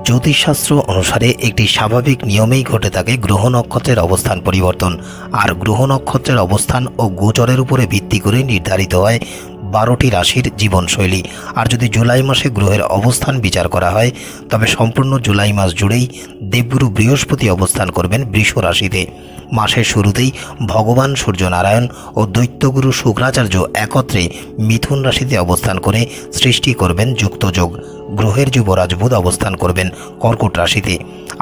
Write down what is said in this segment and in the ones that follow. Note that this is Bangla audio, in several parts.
জ্যোতিষশাস্ত্র অনুসারে একটি স্বাভাবিক নিয়মেই ঘটে থাকে গ্রহ নক্ষত্রের অবস্থান পরিবর্তন। আর গ্রহ নক্ষত্রের অবস্থান ও গোচরের উপরে ভিত্তি করে নির্ধারিত হয় 12টি রাশির জীবনশৈলী। আর যদি জুলাই মাসে গ্রহের অবস্থান বিচার করা হয় তবে সম্পূর্ণ জুলাই মাস জুড়েই দেবগুরু বৃহস্পতি অবস্থান করবেন বৃষ রাশিতে। মাসের শুরুতেই ভগবান সূর্যনারায়ণ ও দৈত্যগুরু শুক্রাচার্য একত্রে মিথুন রাশিতে অবস্থান করে সৃষ্টি করবেন যুক্তযোগ। গ্রহের যুবরাজ বুধ অবস্থান করবেন কর্কট রাশিতে।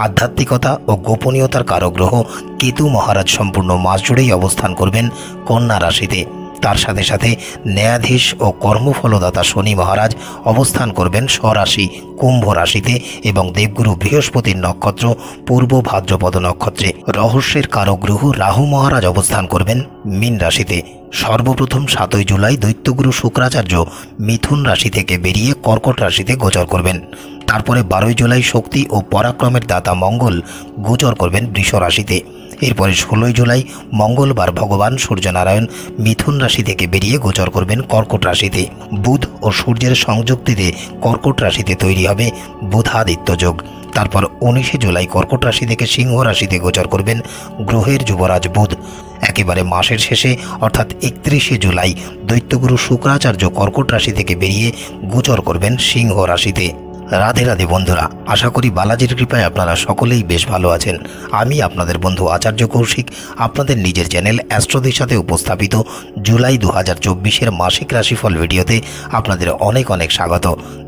আধ্যাত্মিকতা ও গোপনীয়তার কারক গ্রহ কেতু মহারাজ সম্পূর্ণ মাস জুড়েই অবস্থান করবেন কন্যা রাশিতে। তার সাথে সাথে ন্যায়াধীশ ও কর্মফলদাতা শনি মহারাজ অবস্থান করবেন স্বরাশি কুম্ভ রাশিতে এবং দেবগুরু বৃহস্পতির নক্ষত্র পূর্ব ভাদ্রপদ নক্ষত্রে। রহস্যের কারক গ্রহ রাহু মহারাজ অবস্থান করবেন মীন রাশিতে। সর্বপ্রথম 7ই জুলাই দৈত্যগুরু শুক্রাচার্য মিথুন রাশি থেকে বেরিয়ে কর্কট রাশিতে গোচর করবেন। তারপরে 12ই জুলাই শক্তি ও পরাক্রমের দাতা মঙ্গল গোচর করবেন বৃষ রাশিতে। এরপরে 16ই জুলাই মঙ্গলবার ভগবান সূর্যনারায়ণ মিথুন রাশি থেকে বেরিয়ে গোচর করবেন কর্কট রাশিতে। বুধ ও সূর্যের সংযুক্তিতে কর্কট রাশিতে তৈরি হবে বুধাদিত্য যোগ। তারপর 19শে জুলাই কর্কট রাশি থেকে সিংহ রাশিতে গোচর করবেন গ্রহের যুবরাজ বুধ। একেবারে মাসের শেষে অর্থাৎ 31শে জুলাই দৈত্যগুরু শুক্রাচার্য কর্কট রাশি থেকে বেরিয়ে গোচর করবেন সিংহ রাশিতে। রাধে রাধে বন্ধুরা, আশা করি বালাজির কৃপায় আপনারা সকলেই বেশ ভালো আছেন। আমি আপনাদের বন্ধু আচার্য কৌশিক আপনাদের নিজের চ্যানেল অ্যাস্ট্রোদের সাথে উপস্থাপিত জুলাই 2024-এর মাসিক রাশিফল ভিডিওতে আপনাদের অনেক অনেক স্বাগত।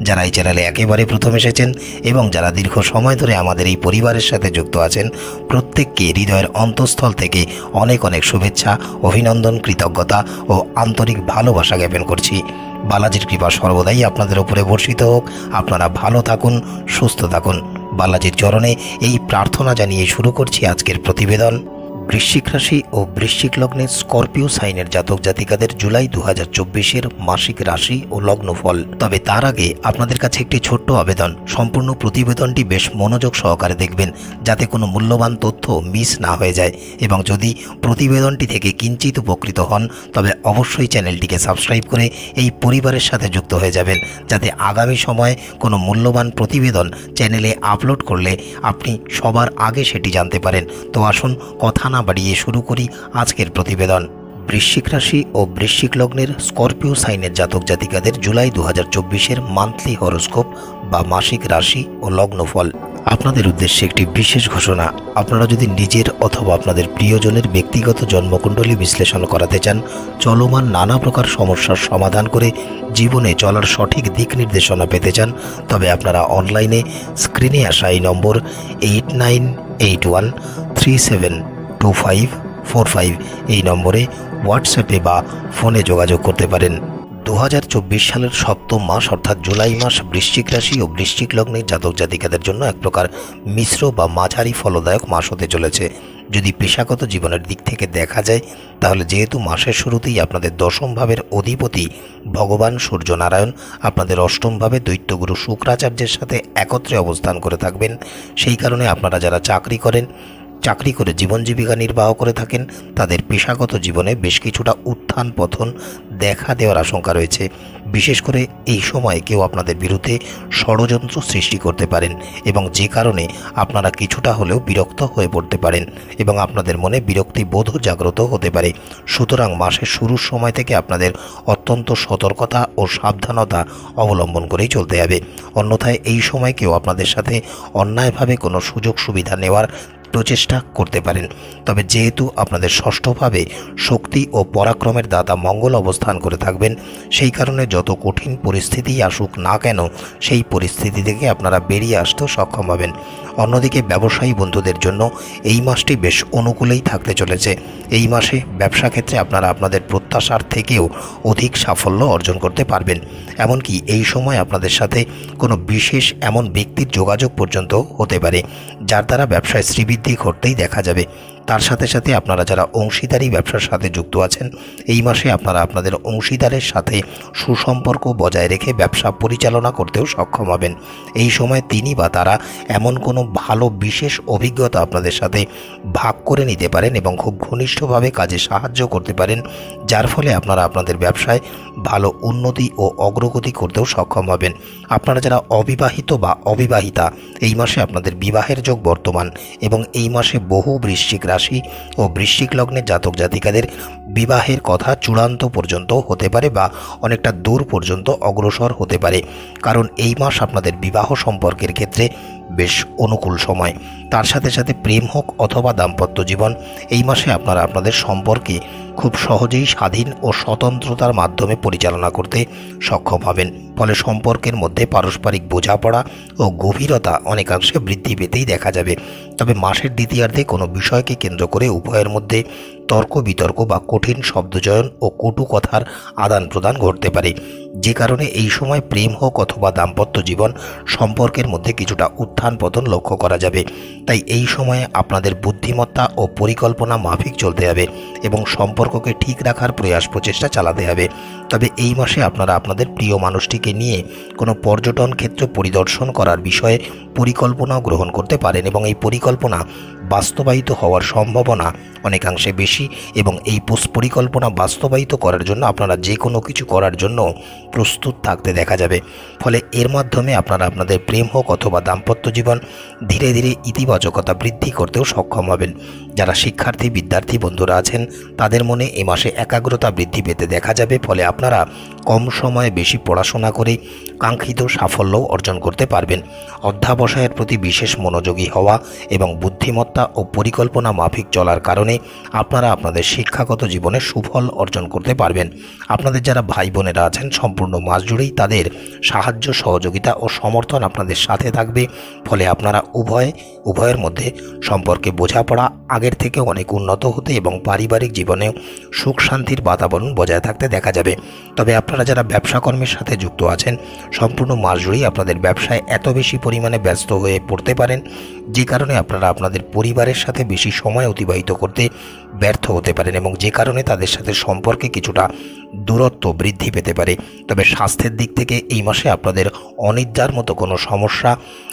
যারা এই চ্যানেলে একেবারে প্রথম এসেছেন এবং যারা দীর্ঘ সময় ধরে আমাদের এই পরিবারের সাথে যুক্ত আছেন প্রত্যেককে হৃদয়ের অন্তঃস্থল থেকে অনেক অনেক শুভেচ্ছা, অভিনন্দন, কৃতজ্ঞতা ও আন্তরিক ভালোবাসা জ্ঞাপন করছি। বালাজির কৃপা সর্বদাই আপনাদের উপরে বর্ষিত হোক। আপনারা ভালো থাকুন, সুস্থ থাকুন। বালাজির চরণে এই প্রার্থনা জানিয়ে শুরু করছি আজকের প্রতিবেদন। বৃশ্চিক রাশি ও বৃশ্চিক লগ্নের স্করপিও সাইনের জাতক জাতিকাদের জুলাই 2024-এর মাসিক রাশি ও লগ্নফল। তবে তার আগে আপনাদের কাছে একটি ছোট্ট আবেদন, সম্পূর্ণ প্রতিবেদনটি বেশ মনোযোগ সহকারে দেখবেন যাতে কোনো মূল্যবান তথ্য মিস না হয়ে যায়। এবং যদি প্রতিবেদনটি থেকে কিঞ্চিত উপকৃত হন তবে অবশ্যই চ্যানেলটিকে সাবস্ক্রাইব করে এই পরিবারের সাথে যুক্ত হয়ে যাবেন, যাতে আগামী সময়ে কোনো মূল্যবান প্রতিবেদন চ্যানেলে আপলোড করলে আপনি সবার আগে সেটি জানতে পারেন। তো আসুন কথা না বাড়িয়ে শুরু করি আজকের প্রতিবেদন। বৃশ্চিক রাশি ও বৃশ্চিক লগ্নের স্করপিও সাইনের জাতক জাতিকাদের জুলাই 2024-এর মান্থলি হরোস্কোপ বা মাসিক রাশি ও লগ্নফল। আপনাদের উদ্দেশ্যে একটি বিশেষ ঘোষণা, আপনারা যদি নিজের অথবা আপনাদের প্রিয়জনের ব্যক্তিগত জন্মকুণ্ডলী বিশ্লেষণ করাতে চান, চলমান নানা প্রকার সমস্যার সমাধান করে জীবনে চলার সঠিক দিক নির্দেশনা পেতে চান, তবে আপনারা অনলাইনে স্ক্রিনে আসা এই নম্বর 8981372545 এই নম্বরে হোয়াটসঅ্যাপে বা ফোনে যোগাযোগ করতে পারেন। 2024 সালের সপ্তম মাস অর্থাৎ জুলাই মাস বৃশ্চিক রাশি ও বৃশ্চিক লগ্নের জাতক জাতিকাদের জন্য এক প্রকার মিশ্র বা মাঝারি ফলদায়ক মাস হতে চলেছে। যদি পেশাগত জীবনের দিক থেকে দেখা যায় তাহলে যেহেতু মাসের শুরুতেই আপনাদের দশম ভাবের অধিপতি ভগবান সূর্যনারায়ণ আপনাদের অষ্টম ভাবে দৈত্যগুরু শুক্রাচার্যের সাথে একত্রে অবস্থান করে থাকবেন, সেই কারণে আপনারা যারা চাকরি করে জীবন জীবিকা নির্বাহ করে থাকেন তাদের পেশাগত জীবনে বেশ কিছুটা উত্থান পতন দেখা দেওয়ার আশঙ্কা রয়েছে। বিশেষ করে এই সময় কেউ আপনাদের বিরুদ্ধে ষড়যন্ত্র সৃষ্টি করতে পারেন এবং যে কারণে আপনারা কিছুটা হলেও বিরক্ত হয়ে পড়তে পারেন এবং আপনাদের মনে বিরক্তি বোধ জাগ্রত হতে পারে। সুতরাং মাসের শুরুর সময় থেকে আপনাদের অত্যন্ত সতর্কতা ও সাবধানতা অবলম্বন করেই চলতে হবে। অন্যথায় এই সময় কেউ আপনাদের সাথে অন্যায়ভাবে কোনো সুযোগ সুবিধা নেওয়ার প্রচেষ্টা করতে পারেন। তবে যেহেতু আপনাদের ষষ্ঠভাবে শক্তি ও পরাক্রমের দাতা মঙ্গল অবস্থান করে থাকবেন, সেই কারণে যত কঠিন পরিস্থিতিই আসুক না কেন সেই পরিস্থিতি থেকে আপনারা বেরিয়ে আসতেও সক্ষম হবেন। অন্যদিকে ব্যবসায়ী বন্ধুদের জন্য এই মাসটি বেশ অনুকূলেই থাকতে চলেছে। এই মাসে ব্যবসা ক্ষেত্রে আপনারা আপনাদের প্রত্যাশার থেকেও অধিক সাফল্য অর্জন করতে পারবেন। এমনকি এই সময় আপনাদের সাথে কোনো বিশেষ এমন ব্যক্তির যোগাযোগ পর্যন্ত হতে পারে যার দ্বারা ব্যবসায় শ্রীবৃদ্ধি ঘটতেই দেখা যাবে। তার সাথে সাথে আপনারা যারা অংশীদারি ব্যবসার সাথে যুক্ত আছেন, এই মাসে আপনারা আপনাদের অংশীদারের সাথে সুসম্পর্ক বজায় রেখে ব্যবসা পরিচালনা করতেও সক্ষম হবেন। এই সময় তিনি বা তারা এমন কোনো ভালো বিশেষ অভিজ্ঞতা আপনাদের সাথে ভাগ করে নিতে পারেন এবং খুব ঘনিষ্ঠভাবে কাজে সাহায্য করতে পারেন, যার ফলে আপনারা আপনাদের ব্যবসায় ভালো উন্নতি ও অগ্রগতি করতেও সক্ষম হবেন। আপনারা যারা অবিবাহিত বা অবিবাহিতা, এই মাসে আপনাদের বিবাহের যোগ বর্তমান এবং এই মাসে বহু বৃশ্চিক রাশি ও বৃশ্চিক লগ্নের জাতক জাতিকাদের বিবাহের কথা চূড়ান্ত পর্যন্ত হতে পারে বা অনেকটা দূর পর্যন্ত অগ্রসর হতে পারে, কারণ এই মাস আপনাদের বিবাহ সম্পর্কের ক্ষেত্রে বেশ অনুকূল সময়। তার সাথে সাথে প্রেম হোক অথবা দাম্পত্য জীবন, এই মাসে আপনারা আপনাদের সম্পর্কে খুব সহজেই স্বাধীন ও স্বতন্ত্রতার মাধ্যমে পরিচালনা করতে সক্ষম হবেন। ফলে সম্পর্কের মধ্যে পারস্পরিক বোঝাপড়া ও গভীরতা অনেকাংশে বৃদ্ধি পেতেই দেখা যাবে। তবে মাসের দ্বিতীয়ার্ধে কোনো বিষয়কে কেন্দ্র করে উভয়ের মধ্যে তর্ক বিতর্ক বা কঠিন শব্দচয়ন ও কটু কথার আদান প্রদান ঘটতে পারে, যে কারণে এই সময় প্রেম হোক অথবা দাম্পত্য জীবন সম্পর্কের মধ্যে কিছুটা উত্থান পতন লক্ষ্য করা যাবে। তাই এই সময়ে আপনাদের বুদ্ধিমত্তা ও পরিকল্পনা মাফিক চলতে হবে এবং সম্পর্ককে ঠিক রাখার প্রয়াস প্রচেষ্টা চালাতে হবে। তবে এই মাসে আপনারা আপনাদের প্রিয় মানুষটিকে নিয়ে কোনো পর্যটন ক্ষেত্র পরিদর্শন করার বিষয়ে পরিকল্পনাও গ্রহণ করতে পারেন এবং এই পরিকল্পনা বাস্তবায়িত হওয়ার সম্ভাবনা অনেকাংশে বেশি এবং এই পরিকল্পনা বাস্তবায়িত করার জন্য আপনারা যে কোনো কিছু করার জন্য প্রস্তুত থাকতে দেখা যাবে। ফলে এর মাধ্যমে আপনারা আপনাদের প্রেম হোক অথবা দাম্পত্য জীবন ধীরে ধীরে ইতিবাচকতা বৃদ্ধি করতেও সক্ষম হবেন। যারা শিক্ষার্থী বিদ্যার্থী বন্ধুরা আছেন, তাদের মনে এ মাসে একাগ্রতা বৃদ্ধি পেতে দেখা যাবে। ফলে আপনারা কম সময়ে বেশি পড়াশোনা করে কাঙ্ক্ষিত সাফল্যও অর্জন করতে পারবেন। অধ্যাবসায়ের প্রতি বিশেষ মনোযোগী হওয়া এবং বুদ্ধিমত্তা ও পরিকল্পনা মাফিক চলার কারণে আপনারা আপনাদের শিক্ষাগত জীবনে সুফল অর্জন করতে পারবেন। আপনাদের যারা ভাই বোনেরা আছেন, সম্পূর্ণ মাস জুড়েই তাদের সাহায্য সহযোগিতা ও সমর্থন আপনাদের সাথে থাকবে। ফলে আপনারা উভয়ের মধ্যে সম্পর্কে বোঝাপড়া আগের থেকে অনেক উন্নত হতে এবং পারিবারিক জীবনেও সুখ শান্তির বাতাবরণ বজায় থাকতে দেখা যাবে। তবে আপনারা যারা ব্যবসা কর্মের সাথে যুক্ত আছেন, সম্পূর্ণ মাস জুড়েই আপনাদের ব্যবসায় এত বেশি পরিমাণে ব্যস্ত হয়ে পড়তে পারেন, যে কারণে আপনারা আপনাদের পরিবারের সাথে বেশি সময় অতিবাহিত করতে ব্যর্থ হতে পারেন এবং যে কারণে তাদের সাথে সম্পর্কে কিছুটা দূরত্ব বৃদ্ধি পেতে পারে। তবে স্বাস্থ্যের দিক থেকে এই মাসে আপনাদের অনিদ্রার মতো কোনো সমস্যা,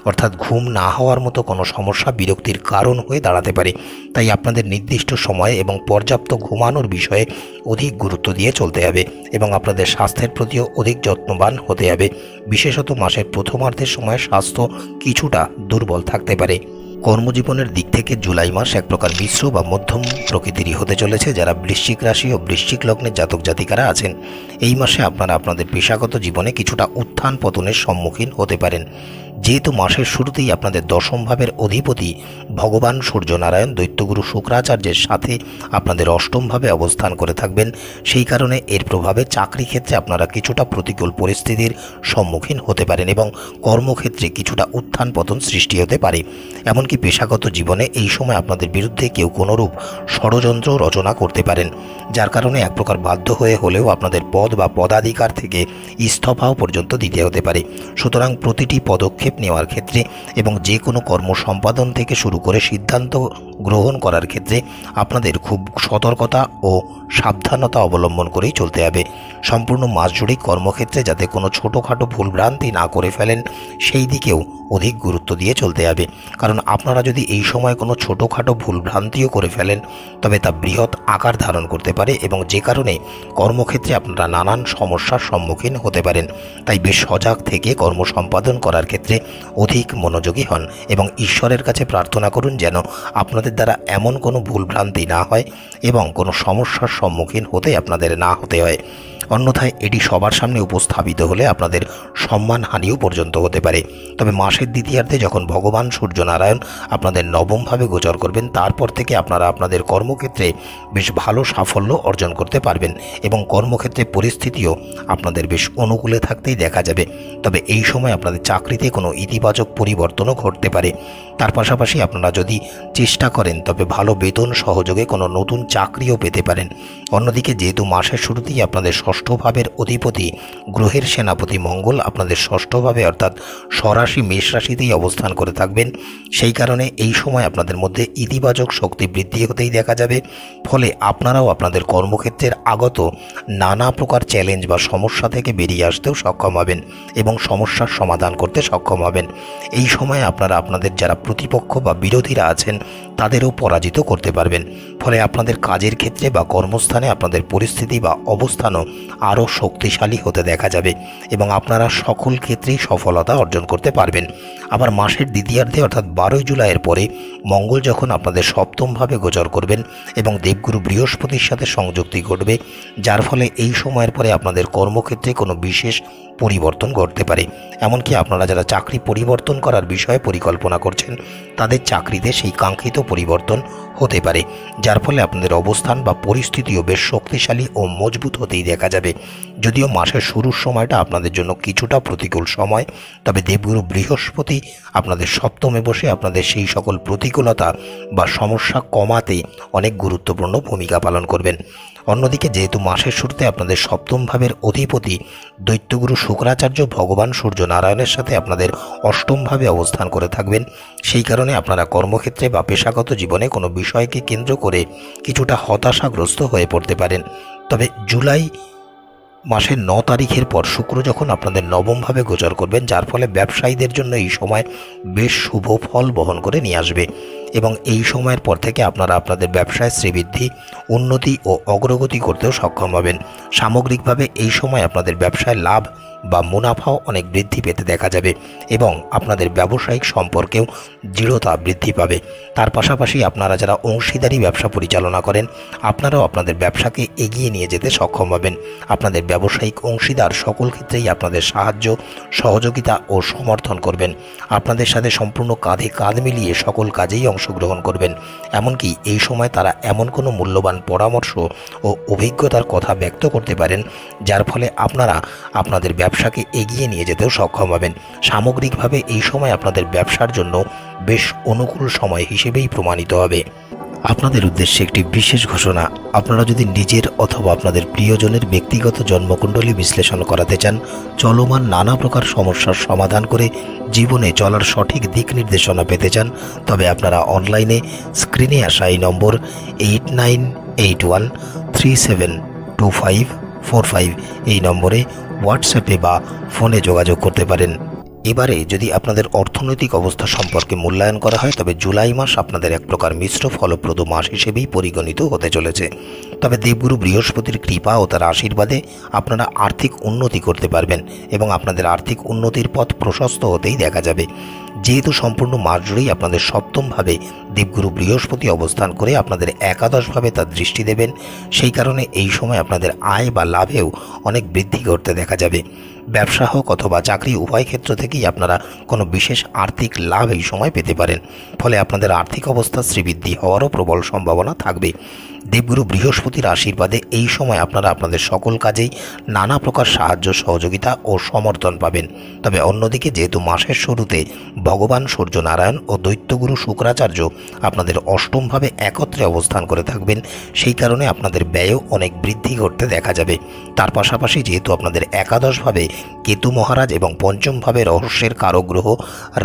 অর্থাৎ ঘুম না হওয়ার মতো কোনো সমস্যা বিরক্তির কারণ হয়ে দাঁড়াতে পারে। তাই আপনাদের নির্দিষ্ট সময়ে এবং পর্যাপ্ত ঘুমানোর বিষয়ে অধিক গুরুত্ব দিয়ে চলতে হবে এবং আপনাদের স্বাস্থ্যের প্রতিও অধিক যত্নবান হতে হবে। বিশেষত মাসের প্রথমার্ধের সময় স্বাস্থ্য কিছুটা দুর্বল থাকতে পারে। কর্মজীবনের দিক থেকে জুলাই মাস এক প্রকার মিশ্র বা মধ্যম প্রকৃতিরই হতে চলেছে। যারা বৃশ্চিক রাশি ও বৃশ্চিক লগ্নের জাতক জাতিকারা আছেন, এই মাসে আপনারা আপনাদের পেশাগত জীবনে কিছুটা উত্থান পতনের সম্মুখীন হতে পারেন। যেহেতু মাসের শুরুতেই আপনাদের দশম ভাবের অধিপতি ভগবান সূর্যনারায়ণ দৈত্যগুরু শুক্রাচার্যের সাথে আপনাদের অষ্টম ভাবে অবস্থান করে থাকবেন, সেই কারণে এর প্রভাবে চাকরি ক্ষেত্রে আপনারা কিছুটা প্রতিকূল পরিস্থিতির সম্মুখীন হতে পারেন এবং কর্মক্ষেত্রে কিছুটা উত্থান পতন সৃষ্টি হতে পারে। এমনকি পেশাগত জীবনে এই সময় আপনাদের বিরুদ্ধে কেউ কোনোরূপ ষড়যন্ত্র রচনা করতে পারেন, যার কারণে এক প্রকার বাধ্য হয়ে হলেও আপনাদের পদ বা পদাধিকার থেকে ইস্তফাও পর্যন্ত দিতে হতে পারে। সুতরাং প্রতিটি পদক্ষেপ নেওয়ার ক্ষেত্রে এবং যে কোনো কর্ম সম্পাদন থেকে শুরু করে সিদ্ধান্ত গ্রহণ করার ক্ষেত্রে আপনাদের খুব সতর্কতা ও সাবধানতা অবলম্বন করেই চলতে হবে। সম্পূর্ণ মাস জুড়েই কর্মক্ষেত্রে যাতে কোনো ছোটোখাটো ভুলভ্রান্তি না করে ফেলেন, সেই দিকেও অধিক গুরুত্ব দিয়ে চলতে হবে। কারণ আপনারা যদি এই সময় কোনো ছোটোখাটো ভুলভ্রান্তিও করে ফেলেন, তবে তা বৃহৎ আকার ধারণ করতে পারে এবং যে কারণে কর্মক্ষেত্রে আপনারা নানান সমস্যার সম্মুখীন হতে পারেন। তাই বেশ সজাগ থেকে কর্ম সম্পাদন করার ক্ষেত্রে অধিক মনোযোগী হন এবং ঈশ্বরের কাছে প্রার্থনা করুন যেন আপনাদের দ্বারা এমন কোনো ভুলভ্রান্তি না হয় এবং কোনো সমস্যার সম্মুখীন হতে আপনাদের না হতে হয়। অন্যথায় এটি সবার সামনে উপস্থাপিত হলে আপনাদের সম্মানহানিও পর্যন্ত হতে পারে। তবে মাসের দ্বিতীয়ার্ধে যখন ভগবান সূর্যনারায়ণ আপনাদের নবমভাবে গোচর করবেন, তারপর থেকে আপনারা আপনাদের কর্মক্ষেত্রে বেশ ভালো সাফল্য অর্জন করতে পারবেন এবং কর্মক্ষেত্রে পরিস্থিতিও আপনাদের বেশ অনুকূলে থাকতেই দেখা যাবে। তবে এই সময় আপনাদের চাকরিতে কোনো ইতিবাচক পরিবর্তনও ঘটতে পারে। তার পাশাপাশি আপনারা যদি চেষ্টা করেন তবে ভালো বেতন সহযোগে কোনো নতুন চাকরিও পেতে পারেন। অন্যদিকে যেহেতু মাসের শুরুতেই আপনাদের ষষ্ঠভাবের অধিপতি গ্রহের সেনাপতি মঙ্গল আপনাদের ষষ্ঠভাবে অর্থাৎ স্বরাশি মেষ রাশিতেই অবস্থান করে থাকবেন। সেই কারণে এই সময় আপনাদের মধ্যে ইতিবাচক শক্তি বৃদ্ধি হতেই দেখা যাবে। ফলে আপনারাও আপনাদের কর্মক্ষেত্রের আগত নানা প্রকার চ্যালেঞ্জ বা সমস্যা থেকে বেরিয়ে আসতেও সক্ষম হবেন এবং সমস্যার সমাধান করতে সক্ষম হবেন। এই সময়ে আপনারা আপনাদের যারা প্রতিপক্ষ বা বিরোধীরা আছেন তাদেরও পরাজিত করতে পারবেন। ফলে আপনাদের কাজের ক্ষেত্রে বা কর্মস্থানে আপনাদের পরিস্থিতি বা অবস্থানও আরও শক্তিশালী হতে দেখা যাবে এবং আপনারা সকল ক্ষেত্রেই সফলতা অর্জন করতে পারবেন। আবার মাসের দ্বিতীয়ার্ধে অর্থাৎ 12 জুলাইয়ের পরে মঙ্গল যখন আপনাদের সপ্তমভাবে গোচর করবেন এবং দেবগুরু বৃহস্পতির সাথে সংযুক্তি ঘটবে, যার ফলে এই সময়ের পরে আপনাদের কর্মক্ষেত্রে কোনো বিশেষ পরিবর্তন ঘটতে পারে। এমনকি আপনারা যারা চাকরি পরিবর্তন করার বিষয়ে পরিকল্পনা করছেন তাদের চাকরিতে সেই কাঙ্ক্ষিত পরিবর্তন হতে পারে, যার ফলে আপনাদের অবস্থান বা পরিস্থিতিও বেশ শক্তিশালী ও মজবুত হতেই দেখা যাবে। যদিও মাসের শুরুর সময়টা আপনাদের জন্য কিছুটা প্রতিকূল সময়, তবে দেবগুরু বৃহস্পতি আপনাদের সপ্তমে বসে আপনাদের সেই সকল প্রতিকূলতা বা সমস্যা কমাতে অনেক গুরুত্বপূর্ণ ভূমিকা পালন করবেন। অন্যদিকে যেহেতু মাসের শুরুতে আপনাদের সপ্তম ভাবের অধিপতি দৈত্যগুরু শুক্রাচার্য ভগবান সূর্য নারায়ণের সাথে আপনাদের অষ্টমভাবে অবস্থান করে থাকবেন, সেই কারণে আপনারা কর্মক্ষেত্রে বা পেশাগত জীবনে কোনো বিষয়কে কেন্দ্র করে কিছুটা হতাশাগ্রস্ত হয়ে পড়তে পারেন। তবে জুলাই মাসের 9 তারিখের পর শুক্র যখন আপনাদের নবমভাবে গোচর করবেন, যার ফলে ব্যবসায়ীদের জন্য এই সময় বেশ শুভ ফল বহন করে নিয়ে আসবে এবং এই সময়ের পর থেকে আপনারা আপনাদের ব্যবসায় শ্রীবৃদ্ধি, উন্নতি ও অগ্রগতি করতেও সক্ষম হবেন। সামগ্রিকভাবে এই সময় আপনাদের ব্যবসায় লাভ বা মুনাফাও অনেক বৃদ্ধি পেতে দেখা যাবে এবং আপনাদের ব্যবসায়িক সম্পর্কেও দৃঢ়তা বৃদ্ধি পাবে। তার পাশাপাশি আপনারা যারা অংশীদারি ব্যবসা পরিচালনা করেন আপনারাও আপনাদের ব্যবসাকে এগিয়ে নিয়ে যেতে সক্ষম হবেন। আপনাদের ব্যবসায়িক অংশীদার সকল ক্ষেত্রেই আপনাদের সাহায্য, সহযোগিতা ও সমর্থন করবেন। আপনাদের সাথে সম্পূর্ণ কাঁধে কাঁধ মিলিয়ে সকল কাজেই অংশগ্রহণ করবেন। এমনকি এই সময় তারা এমন কোনো মূল্যবান পরামর্শ ও অভিজ্ঞতার কথা ব্যক্ত করতে পারেন যার ফলে আপনারা আপনাদের ব্যবসাকে এগিয়ে নিয়ে যেতেও সক্ষম হবেন। সামগ্রিকভাবে এই সময় আপনাদের ব্যবসার জন্য বেশ অনুকূল সময় হিসেবেই প্রমাণিত হবে। আপনাদের উদ্দেশ্যে একটি বিশেষ ঘোষণা, আপনারা যদি নিজের অথবা আপনাদের প্রিয়জনের ব্যক্তিগত জন্মকুণ্ডলী বিশ্লেষণ করাতে চান, চলমান নানা প্রকার সমস্যার সমাধান করে জীবনে চলার সঠিক দিক নির্দেশনা পেতে চান, তবে আপনারা অনলাইনে স্ক্রিনে আসা এই নম্বর 8981372545 এই নম্বরে হোয়াটসঅ্যাপে বা ফোনে যোগাযোগ করতে পারেন। এবারে যদি আপনাদের অর্থনৈতিক অবস্থা সম্পর্কে মূল্যায়ন করা হয় তবে জুলাই মাস আপনাদের এক প্রকার মিশ্র ফলপ্রদ মাস হিসেবেই পরিগণিত হতে চলেছে। তবে দেবগুরু বৃহস্পতির কৃপা ও তার আশীর্বাদে আপনারা আর্থিক উন্নতি করতে পারবেন এবং আপনাদের আর্থিক উন্নতির পথ প্রশস্ত হতেই দেখা যাবে। যেহেতু সম্পূর্ণ মাস জুড়েই আপনাদের সপ্তমভাবে দেবগুরু বৃহস্পতি অবস্থান করে আপনাদের একাদশভাবে তার দৃষ্টি দেবেন, সেই কারণে এই সময় আপনাদের আয় বা লাভেও অনেক বৃদ্ধি ঘটতে দেখা যাবে। ব্যবসা হোক অথবা চাকরি উভয় ক্ষেত্র থেকেই আপনারা কোনো বিশেষ আর্থিক লাভ এই সময় পেতে পারেন। ফলে আপনাদের আর্থিক অবস্থা শ্রীবৃদ্ধি হওয়ারও প্রবল সম্ভাবনা থাকবে। দেবগুরু বৃহস্পতির আশীর্বাদে এই সময় আপনারা আপনাদের সকল কাজেই নানা প্রকার সাহায্য, সহযোগিতা ও সমর্থন পাবেন। তবে অন্যদিকে যেহেতু মাসের শুরুতে ভগবান সূর্য নারায়ণ ও দৈত্যগুরু শুক্রাচার্য আপনাদের অষ্টমভাবে একত্রে অবস্থান করে থাকবেন, সেই কারণে আপনাদের ব্যয়ও অনেক বৃদ্ধি ঘটতে দেখা যাবে। তার পাশাপাশি যেহেতু আপনাদের একাদশভাবে কেতু মহারাজ এবং পঞ্চমভাবে রহস্যের কারক গ্রহ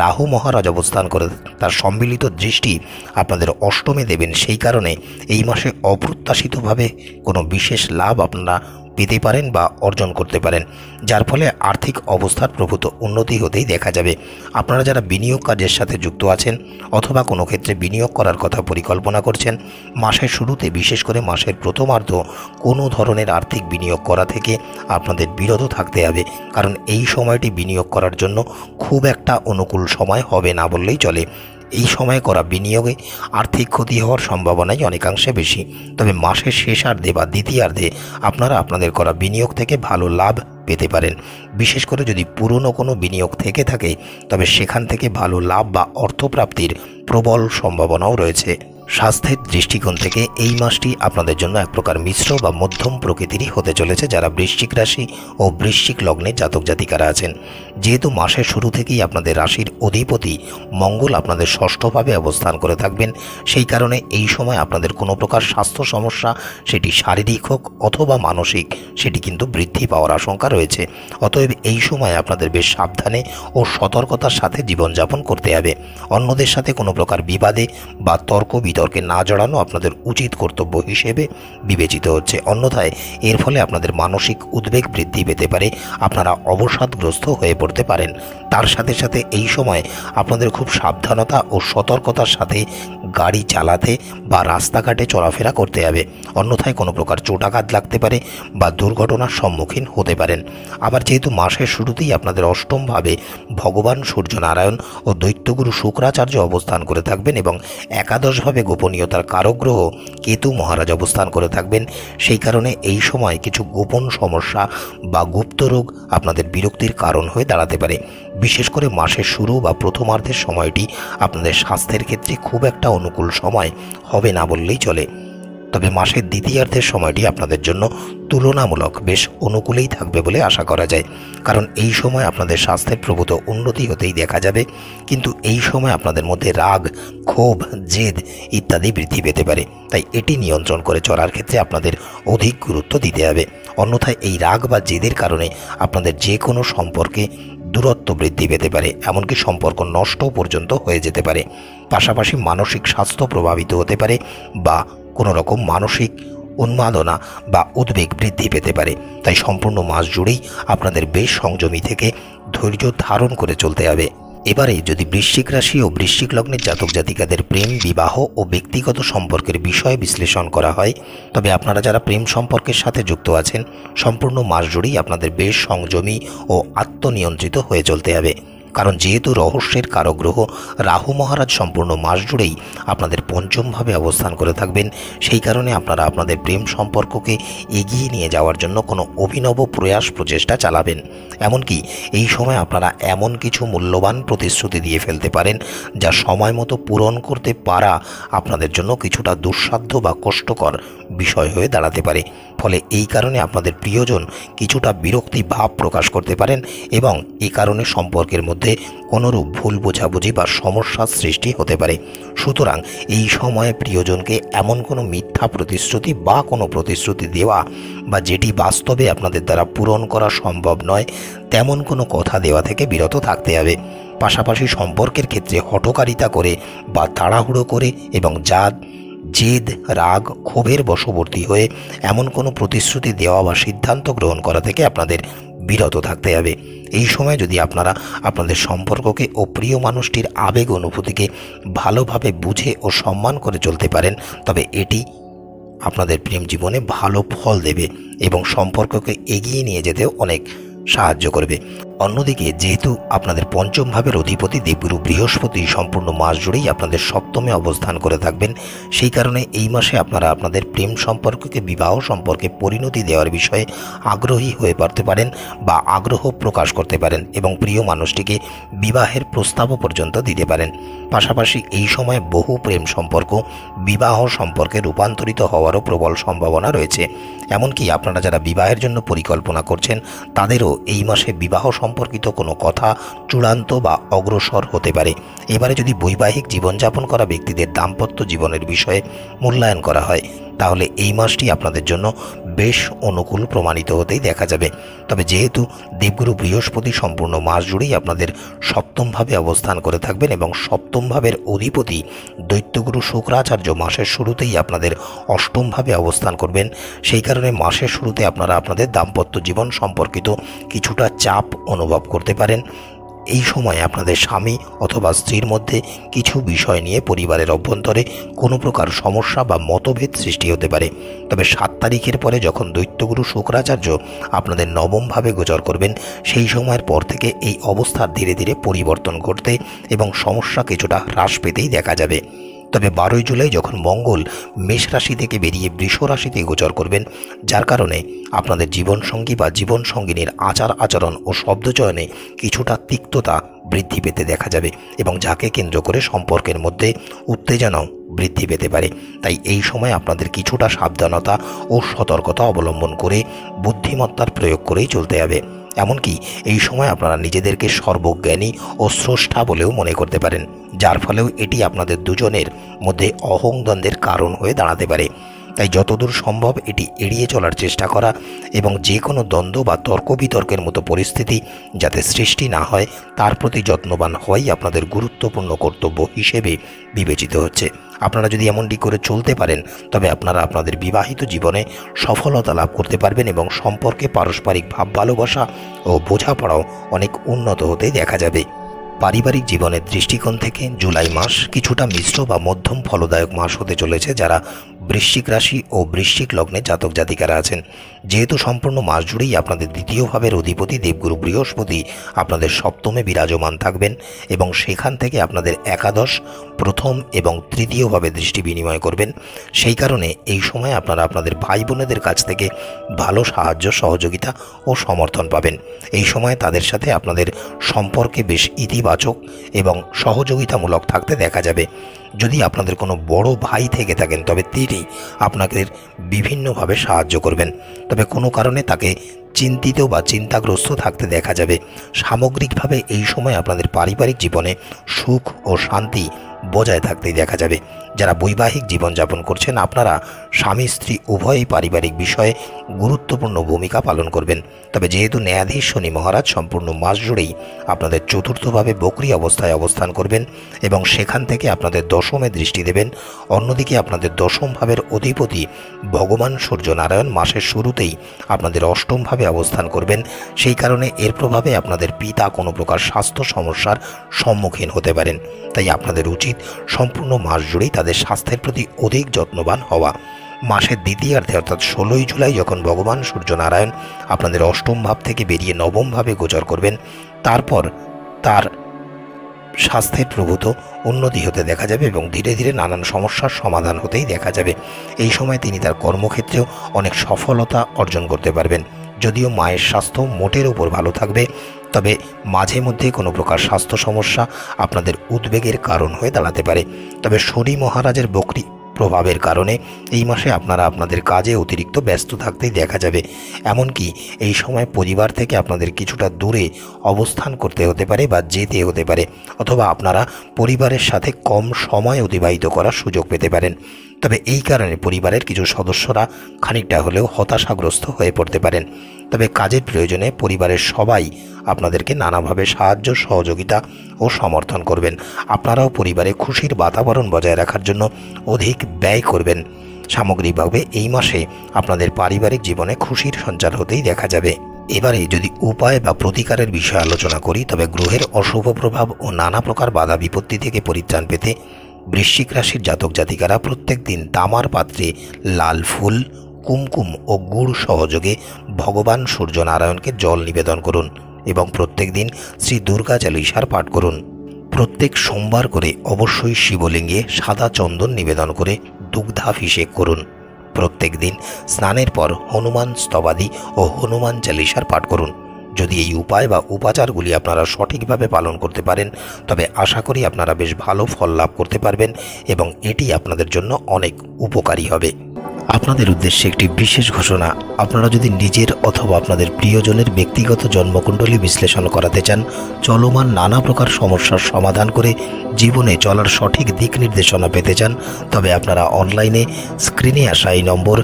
রাহু মহারাজ অবস্থান করে তার সম্মিলিত দৃষ্টি আপনাদের অষ্টমে দেবেন, সেই কারণে এই মাসে অপ্রত্যাশিতভাবে কোনো বিশেষ লাভ আপনারা পেতে পারেন বা অর্জন করতে পারেন, যার ফলে আর্থিক অবস্থার প্রভূত উন্নতি হতেই দেখা যাবে। আপনারা যারা বিনিয়োগ কাজের সাথে যুক্ত আছেন অথবা কোনো ক্ষেত্রে বিনিয়োগ করার কথা পরিকল্পনা করছেন, মাসের শুরুতে বিশেষ করে মাসের প্রথমার্ধ কোনো ধরনের আর্থিক বিনিয়োগ করা থেকে আপনাদের বিরত থাকতে হবে, কারণ এই সময়টি বিনিয়োগ করার জন্য খুব একটা অনুকূল সময় হবে না বললেই চলে। এই সময়ে করা বিনিয়োগে আর্থিক ক্ষতি হওয়ার সম্ভাবনাই অনেকাংশে বেশি। তবে মাসের শেষার্ধে বা দ্বিতীয়ার্ধে আপনারা আপনাদের করা বিনিয়োগ থেকে ভালো লাভ পেতে পারেন। বিশেষ করে যদি পুরনো কোনো বিনিয়োগ থেকে থাকে তবে সেখান থেকে ভালো লাভ বা অর্থপ্রাপ্তির প্রবল সম্ভাবনাও রয়েছে। স্বাস্থ্যের দৃষ্টিকোণ থেকে এই মাসটি আপনাদের জন্য এক প্রকার মিশ্র বা মধ্যম প্রকৃতিরই হতে চলেছে যারা বৃশ্চিক রাশি ও বৃশ্চিক লগ্নে জাতক জাতিকারা আছেন। যেহেতু মাসের শুরু থেকেই আপনাদের রাশির অধিপতি মঙ্গল আপনাদের ষষ্ঠভাবে অবস্থান করে থাকবেন, সেই কারণে এই সময় আপনাদের কোনো প্রকার স্বাস্থ্য সমস্যা, সেটি শারীরিক হোক অথবা মানসিক, সেটি কিন্তু বৃদ্ধি পাওয়ার আশঙ্কা রয়েছে। অতএব এই সময় আপনাদের বেশ সাবধানে ও সতর্কতার সাথে জীবনযাপন করতে হবে। অন্যদের সাথে কোনো প্রকার বিবাদে বা তর্ক বিতর্কে না জড়ানো আপনাদের উচিত কর্তব্য হিসেবে বিবেচিত হচ্ছে। অন্যথায় এর ফলে আপনাদের মানসিক উদ্বেগ বৃদ্ধি পেতে পারে, আপনারা অবসাদগ্রস্ত হয়ে পড়তে পারেন। তার সাথে সাথে এই সময় আপনাদের খুব সাবধানতা ও সতর্কতার সাথে গাড়ি চালাতে বা রাস্তাঘাটে চলাফেরা করতে হবে, অন্যথায় কোনো প্রকার চোটাঘাত লাগতে পারে বা দুর্ঘটনার সম্মুখীন হতে পারেন। আবার যেহেতু মাসের শুরুতেই আপনাদের অষ্টমভাবে ভগবান সূর্যনারায়ণ ও দৈত্যগুরু শুক্রাচার্য অবস্থান করে থাকবেন এবং একাদশভাবে গোপনীয়তার কারক গ্রহ কেতু মহারাজ অবস্থান করে থাকবেন, সেই কারণে এই সময় কিছু গোপন সমস্যা বা গুপ্ত রোগ আপনাদের বিরক্তির কারণ হয়ে দাঁড়াতে পারে। বিশেষ করে মাসের শুরু বা প্রথমার্ধের সময়টি আপনাদের স্বাস্থ্যের ক্ষেত্রে খুব একটা অনুকূল সময় হবে না বললেই চলে। তবে মাসের দ্বিতীয়ার্ধের সময়টি আপনাদের জন্য তুলনামূলক বেশ অনুকূলেই থাকবে বলে আশা করা যায়, কারণ এই সময় আপনাদের স্বাস্থ্যের প্রভূত উন্নতি হতেই দেখা যাবে। কিন্তু এই সময় আপনাদের মধ্যে রাগ, ক্ষোভ, জেদ ইত্যাদি বৃদ্ধি পেতে পারে, তাই এটি নিয়ন্ত্রণ করে চলার ক্ষেত্রে আপনাদের অধিক গুরুত্ব দিতে হবে। অন্যথায় এই রাগ বা জেদের কারণে আপনাদের যে কোনো সম্পর্কে দূরত্ব বৃদ্ধি পেতে পারে, এমনকি সম্পর্ক নষ্ট পর্যন্ত হয়ে যেতে পারে। পাশাপাশি মানসিক স্বাস্থ্য প্রভাবিত হতে পারে বা কোনো রকম মানসিক উন্মাদনা বা উদ্বেগ বৃদ্ধি পেতে পারে। তাই সম্পূর্ণ মাস জুড়েই আপনাদের বেশ সংযমী থেকে ধৈর্য ধারণ করে চলতে হবে। এবারে যদি বৃশ্চিক রাশি ও বৃশ্চিক লগ্নের জাতক জাতিকাদের প্রেম, বিবাহ ও ব্যক্তিগত সম্পর্কের বিষয় বিশ্লেষণ করা হয়, তবে আপনারা যারা প্রেম সম্পর্কের সাথে যুক্ত আছেন, সম্পূর্ণ মাস জুড়েই আপনাদের বেশ সংযমী ও আত্মনিয়ন্ত্রিত হয়ে চলতে হবে। কারণ যেহেতু রহস্যের কারক গ্রহ রাহু মহারাজ সম্পূর্ণ মাস জুড়েই আপনাদের পঞ্চমভাবে অবস্থান করে থাকবেন, সেই কারণে আপনারা আপনাদের প্রেম সম্পর্ককে এগিয়ে নিয়ে যাওয়ার জন্য কোনো অভিনব প্রচেষ্টা চালাবেন। এমনকি এই সময় আপনারা এমন কিছু মূল্যবান প্রতিশ্রুতি দিয়ে ফেলতে পারেন যা সময় মতো পূরণ করতে পারা আপনাদের জন্য কিছুটা দুঃসাধ্য বা কষ্টকর বিষয় হয়ে দাঁড়াতে পারে। ফলে এই কারণে আপনাদের প্রিয়জন কিছুটা বিরক্তি ভাব প্রকাশ করতে পারেন এবং এই কারণে সম্পর্কের মধ্যে কোনোরূপ ভুল বোঝাবুঝি বা সমস্যার সৃষ্টি হতে পারে। সুতরাং এই সময়ে প্রিয়জনকে এমন কোনো মিথ্যা প্রতিশ্রুতি বা কোনো প্রতিশ্রুতি দেওয়া বা যেটি বাস্তবে আপনাদের দ্বারা পূরণ করা সম্ভব নয় তেমন কোনো কথা দেওয়া থেকে বিরত থাকতে হবে। পাশাপাশি সম্পর্কের ক্ষেত্রে হঠকারিতা করে বা তাড়াহুড়ো করে এবং জেদ, রাগ, ক্ষোভের বশবর্তী হয়ে এমন কোনো প্রতিশ্রুতি দেওয়া বা সিদ্ধান্ত গ্রহণ করা থেকে আপনাদের বিরত থাকতে হবে। এই সময় যদি আপনারা আপনাদের সম্পর্ককে ও প্রিয় মানুষটির আবেগ অনুভূতিকে ভালোভাবে বুঝে ও সম্মান করে চলতে পারেন, তবে এটি আপনাদের প্রেম জীবনে ভালো ফল দেবে এবং সম্পর্ককে এগিয়ে নিয়ে যেতেও অনেক সাহায্য করবে। অন্যদিকে যেহেতু আপনাদের পঞ্চম ভাবের অধিপতি দেবগুরু বৃহস্পতি সম্পূর্ণ মাস জুড়েই আপনাদের সপ্তমে অবস্থান করে থাকবেন, সেই কারণে এই মাসে আপনারা আপনাদের প্রেম সম্পর্ককে বিবাহ সম্পর্কে পরিণতি দেওয়ার বিষয়ে আগ্রহী হয়ে পড়তে পারেন বা আগ্রহ প্রকাশ করতে পারেন এবং প্রিয় মানুষটিকে বিবাহের প্রস্তাবও পর্যন্ত দিতে পারেন। পাশাপাশি এই সময় বহু প্রেম সম্পর্ক বিবাহ সম্পর্কে রূপান্তরিত হওয়ারও প্রবল সম্ভাবনা রয়েছে। এমনকি আপনারা যারা বিবাহের জন্য পরিকল্পনা করছেন তাদেরও এই মাসে বিবাহ সম্পর্কিত কোনো কথা চূড়ান্ত বা অগ্রসর হতে পারে। এবারে যদি বৈবাহিক জীবনযাপন করা ব্যক্তিদের দাম্পত্য জীবনের বিষয়ে মূল্যায়ন করা হয়, তাহলে এই মাসটি আপনাদের জন্য বেশ অনুকূল প্রমাণিত হতেই দেখা যাবে। তবে যেহেতু দেবগুরু বৃহস্পতি সম্পূর্ণ মাস জুড়েই আপনাদের সপ্তমভাবে অবস্থান করে থাকবেন এবং সপ্তম ভাবের অধিপতি দৈত্যগুরু শুক্রাচার্য মাসের শুরুতেই আপনাদের অষ্টমভাবে অবস্থান করবেন, সেই কারণে মাসের শুরুতে আপনারা আপনাদের দাম্পত্য জীবন সম্পর্কিত কিছুটা চাপ অনুভব করতে পারেন। এই সময় আপনাদের স্বামী অথবা স্ত্রীর মধ্যে কিছু বিষয় নিয়ে পরিবারের অভ্যন্তরে কোনো প্রকার সমস্যা বা মতভেদ সৃষ্টি হতে পারে। তবে 7 তারিখের পরে যখন দৈত্যগুরু শুক্রাচার্য আপনাদের নবমভাবে গোচর করবেন, সেই সময়ের পর থেকে এই অবস্থার ধীরে ধীরে পরিবর্তন ঘটতে এবং সমস্যা কিছুটা হ্রাস পেতেই দেখা যাবে। তবে 12 জুলাই যখন মঙ্গল মেষ রাশি থেকে বেরিয়ে বৃষ রাশিতে গোচর করবেন, যার কারণে আপনাদের জীবনসঙ্গী বা জীবনসঙ্গিনীর আচার আচরণ ও শব্দচয়নে কিছুটা তিক্ততা বৃদ্ধি পেতে দেখা যাবে এবং যাকে কেন্দ্র করে সম্পর্কের মধ্যে উত্তেজনাও বৃদ্ধি পেতে পারে। তাই এই সময় আপনাদের কিছুটা সাবধানতা ও সতর্কতা অবলম্বন করে বুদ্ধিমত্তার প্রয়োগ করেই চলতে হবে। এমনকি এই সময় আপনারা নিজেদেরকে সর্বজ্ঞানী ও স্রষ্টা বলেও মনে করতে পারেন, যার ফলেও এটি আপনাদের দুজনের মধ্যে অহংদ্বন্দ্বের কারণ হয়ে দাঁড়াতে পারে। তাই যতদূর সম্ভব এটি এড়িয়ে চলার চেষ্টা করা এবং যে কোনো দ্বন্দ্ব বা তর্ক বিতর্কের মতো পরিস্থিতি যাতে সৃষ্টি না হয় তার প্রতি যত্নবান হওয়াই আপনাদের গুরুত্বপূর্ণ কর্তব্য হিসেবে বিবেচিত হচ্ছে। আপনারা যদি এমনটি করে চলতে পারেন তবে আপনারা আপনাদের বিবাহিত জীবনে সফলতা লাভ করতে পারবেন এবং সম্পর্কে পারস্পরিক ভাব ভালোবাসা ও বোঝাপড়াও অনেক উন্নত হতে দেখা যাবে। পারিবারিক জীবনের দৃষ্টিকোণ থেকে জুলাই মাস কিছুটা মিশ্র বা মধ্যম ফলদায়ক মাস হতে চলেছে যারা বৃশ্চিক রাশি ও বৃশ্চিক লগ্নে জাতক জাতিকারা আছেন। যেহেতু সম্পূর্ণ মাস জুড়েই আপনাদের দ্বিতীয় ভাবের অধিপতি দেবগুরু বৃহস্পতি আপনাদের সপ্তমে বিরাজমান থাকবেন এবং সেখান থেকে আপনাদের একাদশ, প্রথম এবং তৃতীয় ভাবে দৃষ্টি বিনিময় করবেন, সেই কারণে এই সময় আপনারা আপনাদের ভাই বোনেদের কাছ থেকে ভালো সাহায্য, সহযোগিতা ও সমর্থন পাবেন। এই সময় তাদের সাথে আপনাদের সম্পর্কে বেশ ইতিবাচক এবং সহযোগিতামূলক থাকতে দেখা যাবে। যদি আপনাদের কোনো বড় ভাই থেকে থাকেন তবে তিনি আপনাদের বিভিন্নভাবে সাহায্য করবেন, তবে কোনো কারণে তাকে চিন্তিত বা চিন্তাগ্রস্ত থাকতে দেখা যাবে। সামগ্রিকভাবে এই সময় আপনাদের পারিবারিক জীবনে সুখ ও শান্তি বজায় থাকতেই দেখা যাবে। যারা বৈবাহিক জীবনযাপন করছেন আপনারা স্বামী স্ত্রী উভয়ই পারিবারিক বিষয়ে গুরুত্বপূর্ণ ভূমিকা পালন করবেন। তবে যেহেতু ন্যায়াধীশ শনি মহারাজ সম্পূর্ণ মাস জুড়েই আপনাদের চতুর্থভাবে বক্রী অবস্থায় অবস্থান করবেন এবং সেখান থেকে আপনাদের দশমে দৃষ্টি দেবেন, অন্যদিকে আপনাদের দশম ভাবের অধিপতি ভগবান সূর্যনারায়ণ মাসের শুরুতেই আপনাদের অষ্টম ভাবে অবস্থান করবেন। সেই কারণে এর প্রভাবে আপনাদের পিতা কোনো প্রকার স্বাস্থ্য সমস্যার সম্মুখীন হতে পারেন। তাই আপনাদের উচিত সম্পূর্ণ মাস জুড়েই তাদের স্বাস্থ্যের প্রতি অধিক যত্নবান হওয়া। মাসের দ্বিতীয়ার্ধে অর্থাৎ 16ই জুলাই যখন ভগবান সূর্যনারায়ণ আপনাদের অষ্টম ভাব থেকে বেরিয়ে নবম ভাবে গোচর করবেন, তারপর তার স্বাস্থ্যের প্রভূত উন্নতি হতে দেখা যাবে এবং ধীরে ধীরে নানান সমস্যার সমাধান হতেই দেখা যাবে। এই সময় তিনি তার কর্মক্ষেত্রেও অনেক সফলতা অর্জন করতে পারবেন। যদিও মায়ের স্বাস্থ্য মোটের উপর ভালো থাকবে, তবে মাঝে মধ্যে কোনো প্রকার স্বাস্থ্য সমস্যা আপনাদের উদ্বেগের কারণ হয়ে দাঁড়াতে পারে। তবে শনি মহারাজের বক্রী প্রভাবের কারণে এই মাসে আপনারা আপনাদের কাজে অতিরিক্ত ব্যস্ত থাকতেই দেখা যাবে। এমনকি এই সময় পরিবার থেকে আপনাদের কিছুটা দূরে অবস্থান করতে হতে পারে বা যেতে হতে পারে, অথবা আপনারা পরিবারের সাথে কম সময় অতিবাহিত করার সুযোগ পেতে পারেন। তবে এই কারণে পরিবারের কিছু সদস্যরা খানিকটা হলেও হতাশাগ্রস্ত হয়ে পড়তে পারেন। তবে কাজের প্রয়োজনে পরিবারের সবাই আপনাদেরকে নানাভাবে সাহায্য, সহযোগিতা ও সমর্থন করবেন। আপনারাও পরিবারে খুশির বাতাবরণ বজায় রাখার জন্য অধিক ব্যয় করবেন। সামগ্রিকভাবে এই মাসে আপনাদের পারিবারিক জীবনে খুশির সঞ্চার হতেই দেখা যাবে। এবারে যদি উপায় বা প্রতিকারের বিষয়ে আলোচনা করি তবে গ্রহের অশুভ প্রভাব ও নানা প্রকার বাধা বিপত্তি থেকে পরিত্রাণ পেতে বৃশ্চিক রাশির জাতক জাতিকারা প্রত্যেক দিন তামার পাত্রে লাল ফুল, কুমকুম ও গুড় সহযোগে ভগবান সূর্যনারায়ণকে জল নিবেদন করুন এবং প্রত্যেক দিন শ্রী দুর্গা চালিসার পাঠ করুন। প্রত্যেক সোমবার করে অবশ্যই শিবলিঙ্গে সাদা চন্দন নিবেদন করে দুগ্ধাভিষেক করুন। প্রত্যেক দিন স্নানের পর হনুমান স্তবাদি ও হনুমান চালিসার পাঠ করুন। যদি এই উপায় বা উপাচারগুলি আপনারা সঠিকভাবে পালন করতে পারেন তবে আশা করি আপনারা বেশ ভালো ফল লাভ করতে পারবেন এবং এটি আপনাদের জন্য অনেক উপকারী হবে। আপনাদের উদ্দেশ্যে একটি বিশেষ ঘোষণা, আপনারা যদি নিজের অথবা আপনাদের প্রিয়জনের ব্যক্তিগত জন্মকুণ্ডলী বিশ্লেষণ করাতে চান, চলমান নানা প্রকার সমস্যার সমাধান করে জীবনে চলার সঠিক দিক নির্দেশনা পেতে চান, তবে আপনারা অনলাইনে স্ক্রিনে আসা এই নম্বর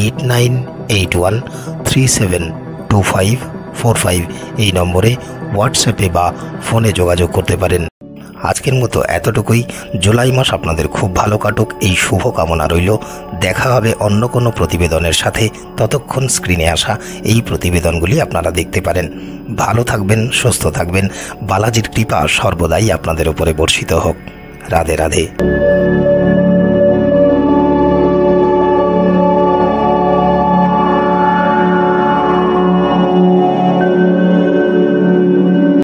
8981372545 এই নম্বরে হোয়াটসঅ্যাপে বা ফোনে যোগাযোগ করতে পারেন। আজকের মতো এতটুকুই। জুলাই মাস আপনাদের খুব ভালো কাটুক এই শুভ কামনা রইল। দেখা হবে অন্য কোনো প্রতিবেদনের সাথে। ততক্ষণ স্ক্রিনে আসা এই প্রতিবেদনগুলি আপনারা দেখতে পারেন। ভালো থাকবেন, সুস্থ থাকবেন। বালাজির কৃপা সর্বদাই আপনাদের উপরে বর্ষিত হোক। রাধে রাধে।